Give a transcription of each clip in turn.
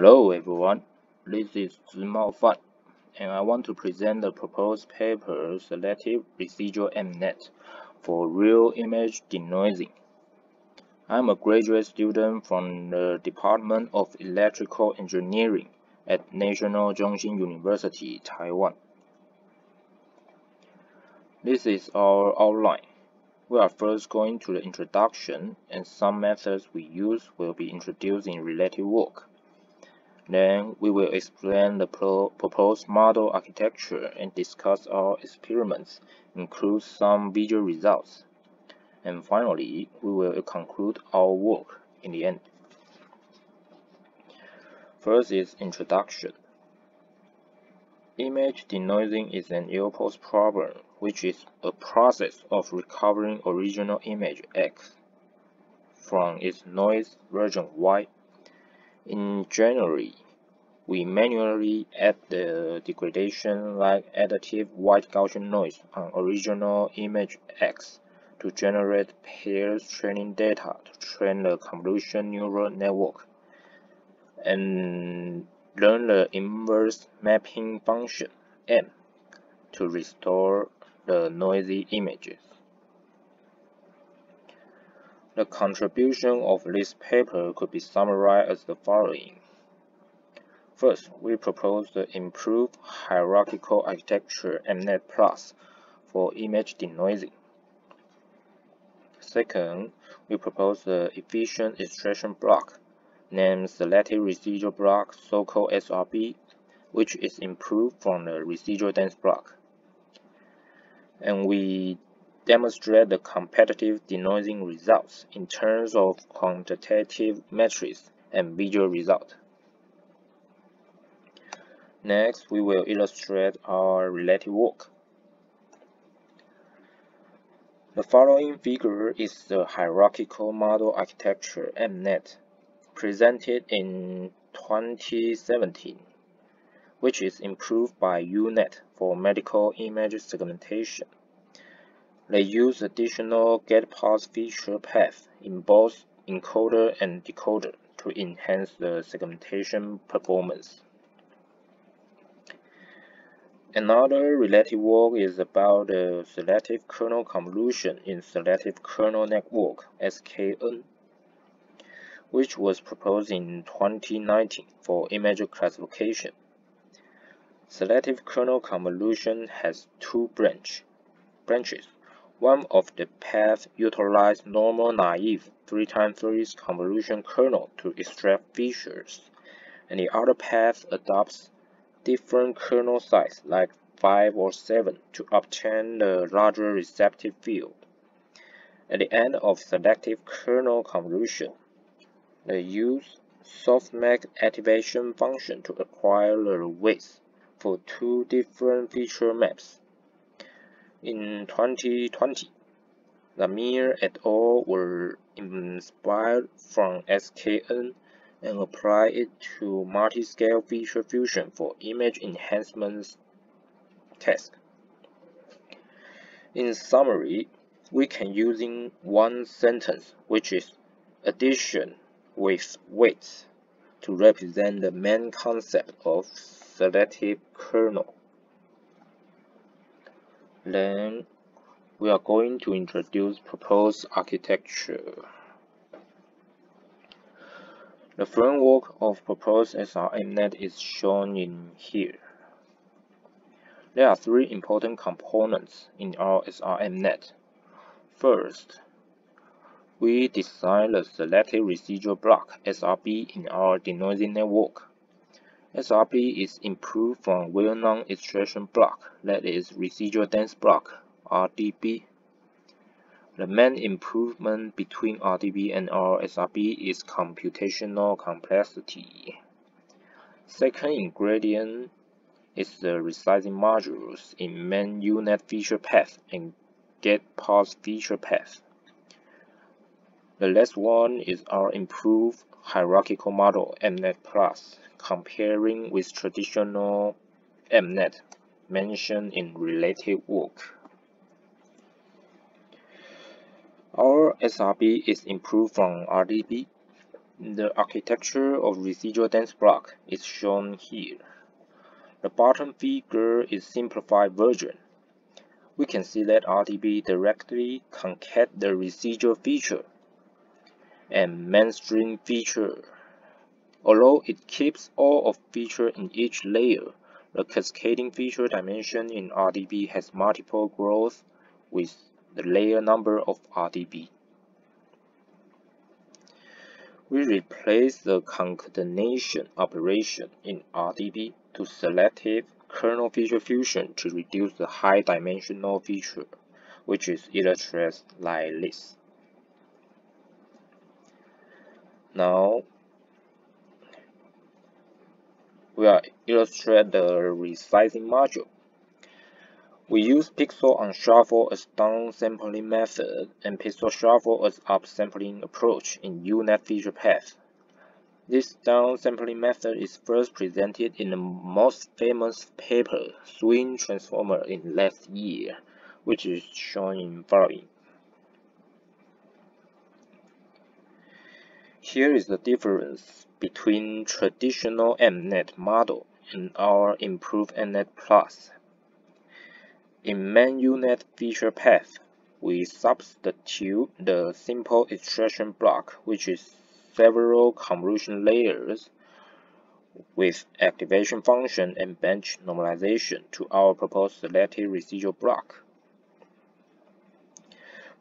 Hello everyone, this is Zimao Fan, and I want to present the proposed paper Selective Residual MNET for Real Image Denoising. I'm a graduate student from the Department of Electrical Engineering at National Zhongxin University, Taiwan. This is our outline. We are first going to the introduction, and some methods we use will be introduced in related work. Then we will explain the proposed model architecture and discuss our experiments, include some visual results. And finally, we will conclude our work in the end. First is introduction. Image denoising is an ill-posed problem, which is a process of recovering original image X from its noise version Y. In general, we manually add the degradation like additive white Gaussian noise on original image X to generate pairs training data to train the convolution neural network, and learn the inverse mapping function M to restore the noisy images. The contribution of this paper could be summarized as the following. First, we propose the improved hierarchical architecture MNET Plus for image denoising. Second, we propose the efficient extraction block named Selective Residual Block, so-called SRB, which is improved from the residual dense block. And we demonstrate the competitive denoising results in terms of quantitative metrics and visual results. Next, we will illustrate our related work. The following figure is the hierarchical model architecture MNET presented in 2017, which is improved by UNet for medical image segmentation. They use additional get-pass feature paths in both encoder and decoder to enhance the segmentation performance. Another related work is about the selective kernel convolution in selective kernel network (SKN), which was proposed in 2019 for image classification. Selective kernel convolution has two branches. One of the paths utilizes normal naive 3x3 convolution kernel to extract features, and the other path adopts different kernel size like 5 or 7 to obtain the larger receptive field. At the end of selective kernel convolution, they use softmax activation function to acquire the weights for two different feature maps. In 2020, Lamir et al. Were inspired from SKN and applied it to multi-scale feature fusion for image enhancement task. In summary, we can using one sentence, which is addition with weights, to represent the main concept of selective kernel. Then we are going to introduce proposed architecture. The framework of proposed SRMNet is shown in here. There are three important components in our SRMNet. First, we design the selective residual block SRB in our denoising network. SRB is improved from well-known extraction block, that is residual dense block RDB. The main improvement between RDB and our SRB is computational complexity. Second ingredient is the resizing modules in main UNet feature path and get-pass feature path. The last one is our improved hierarchical model MNET Plus, comparing with traditional MNET mentioned in related work. Our SRB is improved from RDB. The architecture of residual dense block is shown here. The bottom figure is simplified version. We can see that RDB directly concat the residual feature and mainstream feature. Although it keeps all of feature in each layer, the cascading feature dimension in RDB has multiple growth with the layer number of RDB. We replace the concatenation operation in RDB to selective kernel feature fusion to reduce the high-dimensional feature, which is illustrated like this. Now, we will illustrate the resizing module. We use pixel on shuffle as downsampling method and pixel shuffle as upsampling approach in UNet feature path. This downsampling method is first presented in the most famous paper, Swing Transformer, in last year, which is shown in following. Here is the difference between traditional MNet model and our improved MNet Plus. In main UNet feature path, we substitute the simple extraction block, which is several convolution layers with activation function and bench normalization to our proposed selective residual block.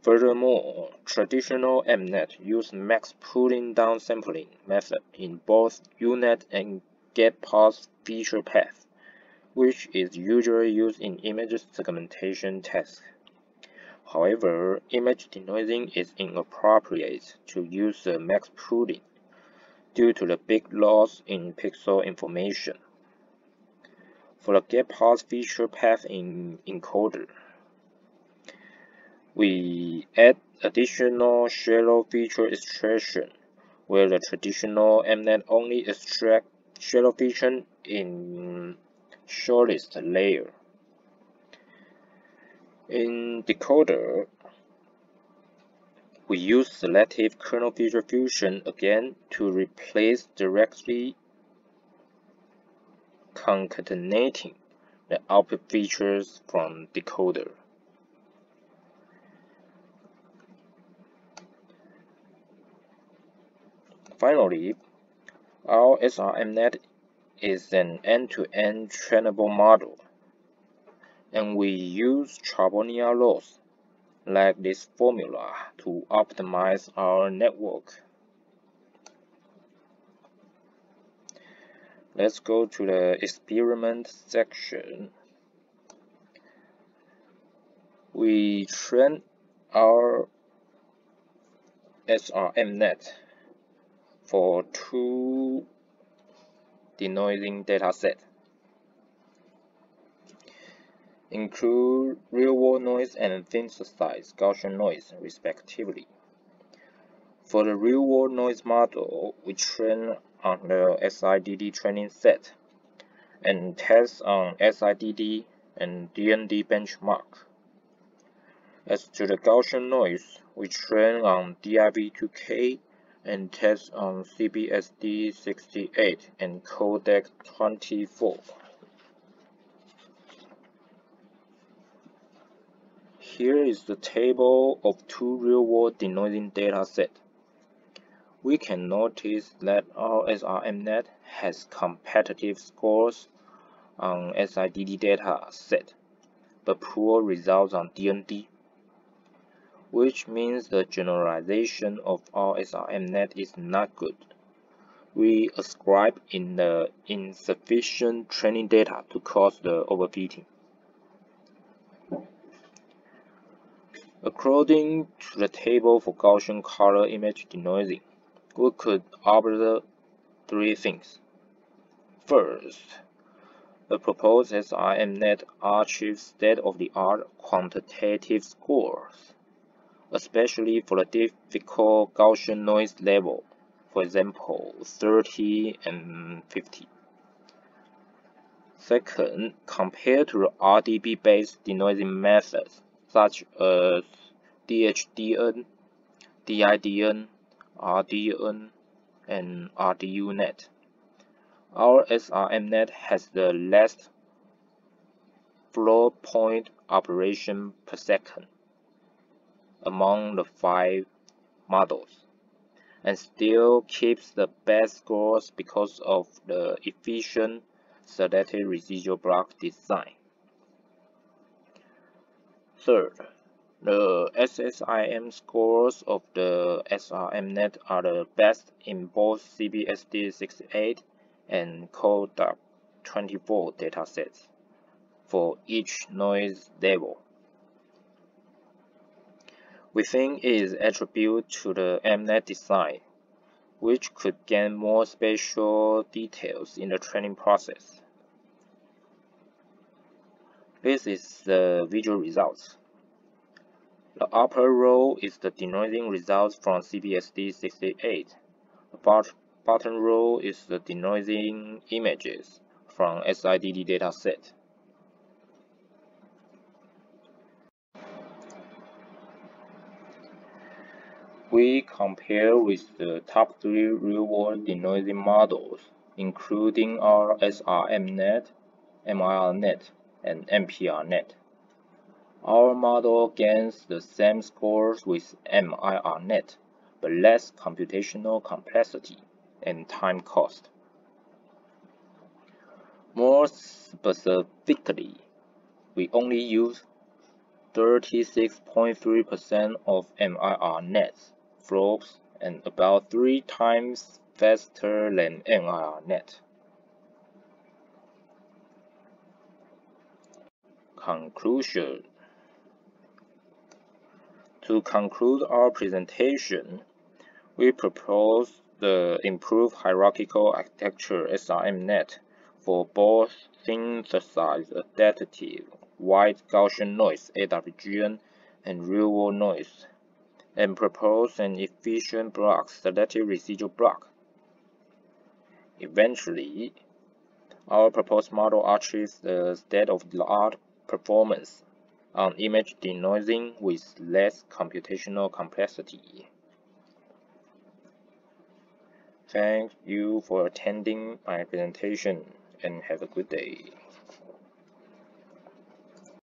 Furthermore, traditional MNet use max pulling downsampling method in both UNet and get-pass feature path, which is usually used in image segmentation tasks. However, image denoising is inappropriate to use the max pulling due to the big loss in pixel information. For the get-pass feature path in encoder, we add additional shallow feature extraction, where the traditional MNet only extract shallow feature in shortest layer. In decoder, we use selective kernel feature fusion again to replace directly concatenating the output features from decoder. Finally, our SRMNet is an end-to-end trainable model, and we use Charbonnier laws like this formula to optimize our network. Let's go to the experiment section. We train our SRMNet for two denoising datasets, include real-world noise and synthesized Gaussian noise, respectively. For the real-world noise model, we train on the SIDD training set and test on SIDD and DND benchmark. As to the Gaussian noise, we train on DIV2K and test on CBSD68 and codec 24. Here is the table of two real-world denoising datasets. We can notice that our SRMNet has competitive scores on SIDD data set, but poor results on DND, which means the generalization of our SRMNet is not good. We ascribe in the insufficient training data to cause the overfitting. According to the table for Gaussian color image denoising, we could observe three things. First, the proposed SRMNet achieves state-of-the-art quantitative scores, especially for the difficult Gaussian noise level, for example 30 and 50. Second, compared to the RDB-based denoising methods such as DHDN, DIDN, RDN, and RDUNet. Our SRMnet has the least float point operation per second among the 5 models, and still keeps the best scores because of the efficient selective residual block design. Third, the SSIM scores of the SRMnet are the best in both CBSD68 and CODAQ24 datasets for each noise level. We think it is attributed to the MNet design, which could gain more spatial details in the training process. This is the visual results. The upper row is the denoising results from CBSD68. The bottom row is the denoising images from SIDD dataset. We compare with the top 3 real-world denoising models, including our SRMnet, MIRNet, and MPRNet. Our model gains the same scores with MIRNet, but less computational complexity and time cost. More specifically, we only use 36.3% of MIRNet's flops and about 3 times faster than MIRNet. Conclusion. To conclude our presentation, we propose the improved hierarchical architecture SRMnet for both synthesized adaptive wide Gaussian noise AWGN and real-world noise, and propose an efficient block selective residual block. Eventually, our proposed model achieves the state-of-the-art performance on image denoising with less computational complexity. Thank you for attending my presentation and have a good day.